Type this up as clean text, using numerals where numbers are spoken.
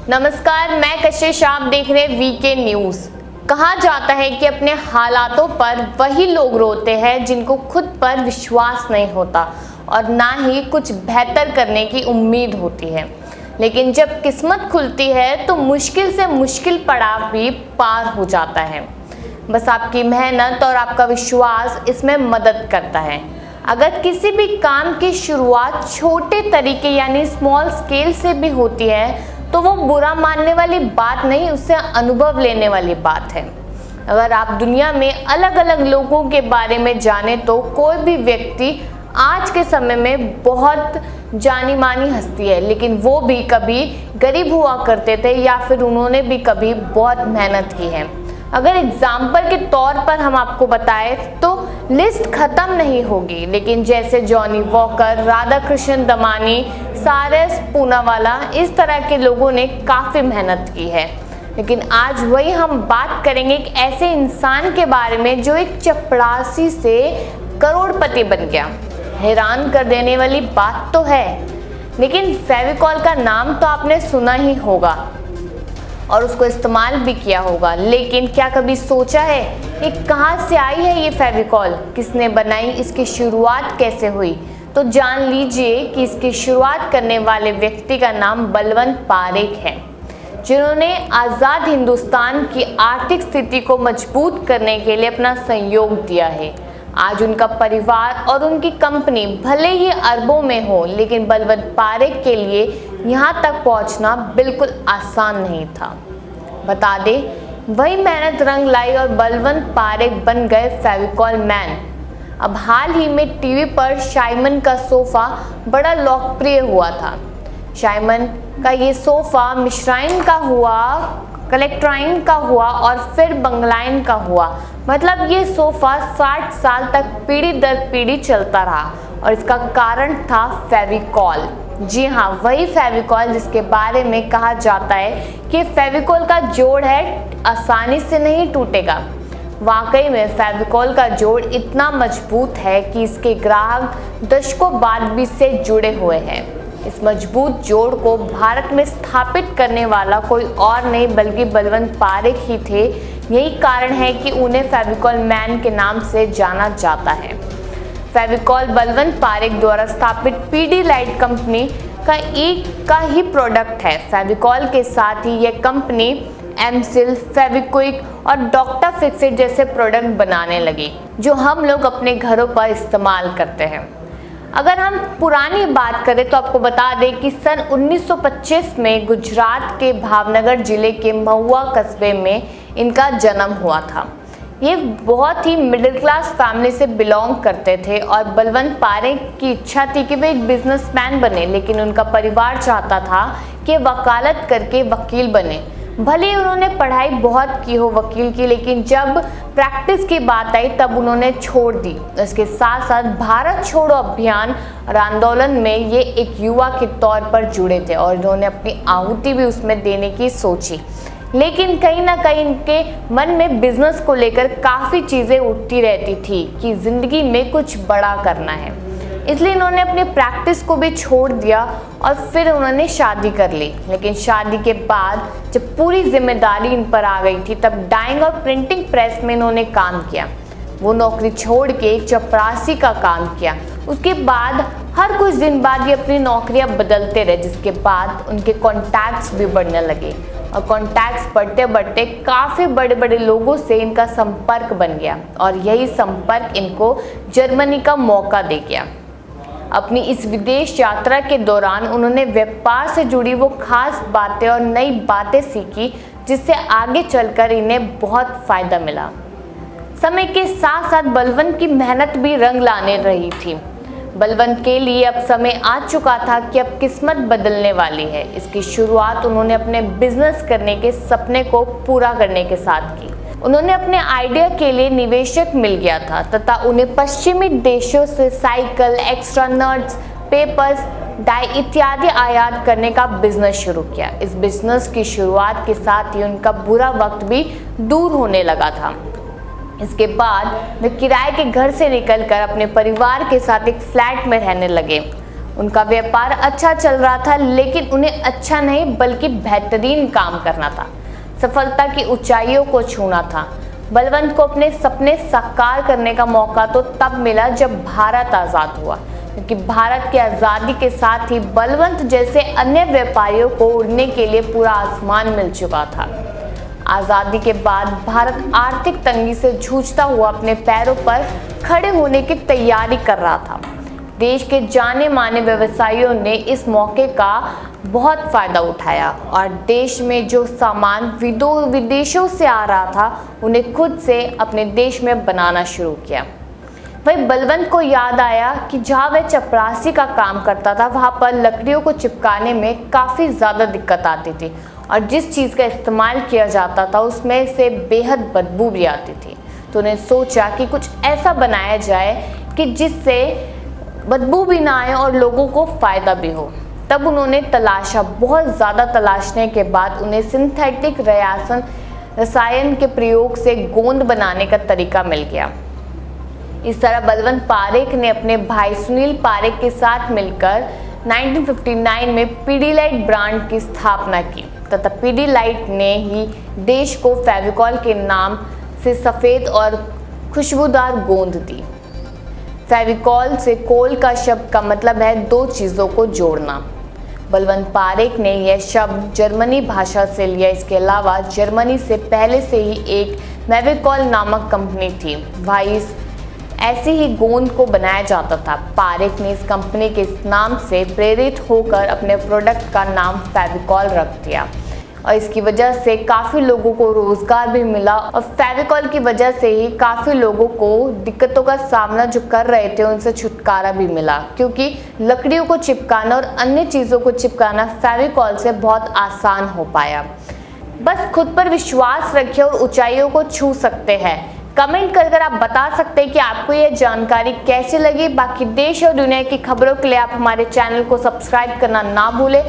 नमस्कार, मैं कशिश, आप देख रहे हैं वीके न्यूज। कहा जाता है कि अपने हालातों पर वही लोग रोते हैं जिनको खुद पर विश्वास नहीं होता और ना ही कुछ बेहतर करने की उम्मीद होती है। लेकिन जब किस्मत खुलती है तो मुश्किल से मुश्किल पड़ाव भी पार हो जाता है। बस आपकी मेहनत और आपका विश्वास इसमें मदद करता है। अगर किसी भी काम की शुरुआत छोटे तरीके यानी स्मॉल स्केल से भी होती है तो वो बुरा मानने वाली बात नहीं, उससे अनुभव लेने वाली बात है। अगर आप दुनिया में अलग अलग लोगों के बारे में जाने तो कोई भी व्यक्ति आज के समय में बहुत जानी मानी हस्ती है, लेकिन वो भी कभी गरीब हुआ करते थे या फिर उन्होंने भी कभी बहुत मेहनत की है। अगर एग्जाम्पल के तौर पर हम आपको बताएं तो लिस्ट खत्म नहीं होगी, लेकिन जैसे जॉनी वॉकर, राधा कृष्ण दमानी, सारस पूनावाला, इस तरह के लोगों ने काफ़ी मेहनत की है। लेकिन आज वही हम बात करेंगे एक ऐसे इंसान के बारे में जो एक चपरासी से करोड़पति बन गया। हैरान कर देने वाली बात तो है, लेकिन फेविकॉल का नाम तो आपने सुना ही होगा और उसको इस्तेमाल भी किया होगा। लेकिन क्या कभी सोचा है ये कहाँ से आई है ये फेविकॉल, किसने बनाई, इसकी शुरुआत कैसे हुई? तो जान लीजिए कि इसकी शुरुआत करने वाले व्यक्ति का नाम बलवंत पारेख है, जिन्होंने आज़ाद हिंदुस्तान की आर्थिक स्थिति को मजबूत करने के लिए अपना सहयोग दिया है। आज उनका परिवार और उनकी कंपनी भले ही अरबों में हो, लेकिन बलवंत पारेख के लिए यहाँ तक पहुँचना बिल्कुल आसान नहीं था। बता दें, वही मेहनत रंग लाई और बलवंत पारेख बन गए फेविकॉल मैन। अब हाल ही में टीवी पर शाइमन का सोफ़ा बड़ा लोकप्रिय हुआ था। शाइमन का ये सोफ़ा मिश्राइन का हुआ, कलेक्ट्राइन का हुआ और फिर बंगलाइन का हुआ। मतलब ये सोफ़ा 60 साल तक पीढ़ी दर पीढ़ी चलता रहा और इसका कारण था फेविकॉल। जी हाँ, वही फेविकॉल जिसके बारे में कहा जाता है कि फेविकॉल का जोड़ है आसानी से नहीं टूटेगा। वाकई में फेविकॉल का जोड़ इतना मजबूत है कि इसके ग्राहक दशकों बाद भी इससे जुड़े हुए हैं। इस मजबूत जोड़ को भारत में स्थापित करने वाला कोई और नहीं बल्कि बलवंत पारेख ही थे। यही कारण है कि उन्हें फेविकॉल मैन के नाम से जाना जाता है। फेविकॉल बलवंत पारेख द्वारा स्थापित पीडीलाइट कंपनी का ही प्रोडक्ट है। फेविकॉल के साथ ही यह कंपनी एमसिल, फेविक्विक और डॉक्टर फिक्सिट जैसे प्रोडक्ट बनाने लगी, जो हम लोग अपने घरों पर इस्तेमाल करते हैं। अगर हम पुरानी बात करें तो आपको बता दें कि सन 1925 में गुजरात के भावनगर जिले के महुआ कस्बे में इनका जन्म हुआ था। ये बहुत ही मिडिल क्लास फैमिली से बिलोंग करते थे और बलवंत पारेख की इच्छा थी कि वे एक बिजनेसमैन बने, लेकिन उनका परिवार चाहता था कि वकालत करके वकील बने। भले ही उन्होंने पढ़ाई बहुत की हो वकील की, लेकिन जब प्रैक्टिस की बात आई तब उन्होंने छोड़ दी। इसके साथ साथ भारत छोड़ो अभियान और आंदोलन में ये एक युवा के तौर पर जुड़े थे और इन्होंने अपनी आहुति भी उसमें देने की सोची। लेकिन कहीं ना कहीं इनके मन में बिजनेस को लेकर काफ़ी चीज़ें उठती रहती थी कि ज़िंदगी में कुछ बड़ा करना है। इसलिए इन्होंने अपनी प्रैक्टिस को भी छोड़ दिया और फिर उन्होंने शादी कर ली। लेकिन शादी के बाद जब पूरी जिम्मेदारी इन पर आ गई थी तब डाइंग और प्रिंटिंग प्रेस में इन्होंने काम किया। वो नौकरी छोड़ के एक चपरासी का काम किया। उसके बाद हर कुछ दिन बाद ये अपनी नौकरियां बदलते रहे, जिसके बाद उनके कॉन्टैक्ट्स भी बढ़ने लगे और कॉन्टैक्ट्स बढ़ते बढ़ते काफ़ी बड़े बड़े लोगों से इनका संपर्क बन गया और यही संपर्क इनको जर्मनी का मौका दे गया। अपनी इस विदेश यात्रा के दौरान उन्होंने व्यापार से जुड़ी वो खास बातें और नई बातें सीखी जिससे आगे चलकर इन्हें बहुत फ़ायदा मिला। समय के साथ साथ बलवंत की मेहनत भी रंग लाने रही थी। बलवंत के लिए अब समय आ चुका था कि अब किस्मत बदलने वाली है। इसकी शुरुआत उन्होंने अपने बिजनेस करने के सपने को पूरा करने के साथ की। उन्होंने अपने आइडिया के लिए निवेशक मिल गया था तथा उन्हें पश्चिमी देशों से cycle, extra nuts, papers, dye इत्यादि आयात करने का बिजनेस शुरू किया। इस बिजनेस की शुरुआत के साथ ही उनका बुरा वक्त भी दूर होने लगा था। इसके बाद वे किराए के घर से निकलकर अपने परिवार के साथ एक फ्लैट में रहने लगे। उनका व्यापार अच्छा चल रहा था, लेकिन उन्हें अच्छा नहीं बल्कि बेहतरीन काम करना था। सफलता की ऊंचाइयों को छूना था। बलवंत को अपने सपने साकार करने का मौका तो तब मिला जब भारत आज़ाद हुआ, क्योंकि भारत की आज़ादी के साथ ही बलवंत जैसे अन्य व्यापारियों को उड़ने के लिए पूरा आसमान मिल चुका था। आज़ादी के बाद भारत आर्थिक तंगी से जूझता हुआ अपने पैरों पर खड़े होने की तैयारी कर रहा था। देश के जाने माने व्यवसायियों ने इस मौके का बहुत फायदा उठाया और देश में जो सामान विदेशों से आ रहा था उन्हें खुद से अपने देश में बनाना शुरू किया। वही बलवंत को याद आया कि जहाँ वह चपरासी का काम करता था वहाँ पर लकड़ियों को चिपकाने में काफ़ी ज़्यादा दिक्कत आती थी और जिस चीज़ का इस्तेमाल किया जाता था उसमें से बेहद बदबू भी आती थी। तो उन्हें सोचा कि कुछ ऐसा बनाया जाए कि जिससे बदबू भी ना आए और लोगों को फ़ायदा भी हो। तब उन्होंने तलाशा, बहुत ज़्यादा तलाशने के बाद उन्हें सिंथेटिक रसायन के प्रयोग से गोंद बनाने का तरीका मिल गया। इस तरह बलवंत पारेख ने अपने भाई सुनील पारेख के साथ मिलकर 1959 में पीडीलाइट ब्रांड की स्थापना की तथा पीडीलाइट ने ही देश को फेविकॉल के नाम से सफ़ेद और खुशबूदार गोंद दी। फेविकॉल से कोल का शब्द का मतलब है दो चीज़ों को जोड़ना। बलवंत पारेख ने यह शब्द जर्मनी भाषा से लिया। इसके अलावा जर्मनी से पहले से ही एक फेविकॉल नामक कंपनी थी, वाइस ऐसी ही गोंद को बनाया जाता था। पारेख ने इस कंपनी के इस नाम से प्रेरित होकर अपने प्रोडक्ट का नाम फेविकॉल रख दिया और इसकी वजह से काफ़ी लोगों को रोज़गार भी मिला और फेविकॉल की वजह से ही काफ़ी लोगों को दिक्कतों का सामना जो कर रहे थे उनसे छुटकारा भी मिला, क्योंकि लकड़ियों को चिपकाना और अन्य चीज़ों को चिपकाना फेविकॉल से बहुत आसान हो पाया। बस खुद पर विश्वास रखिए और ऊंचाइयों को छू सकते हैं। कमेंट कर आप बता सकते हैं कि आपको यह जानकारी कैसी लगी। बाकी देश और दुनिया की खबरों के लिए आप हमारे चैनल को सब्सक्राइब करना ना भूलें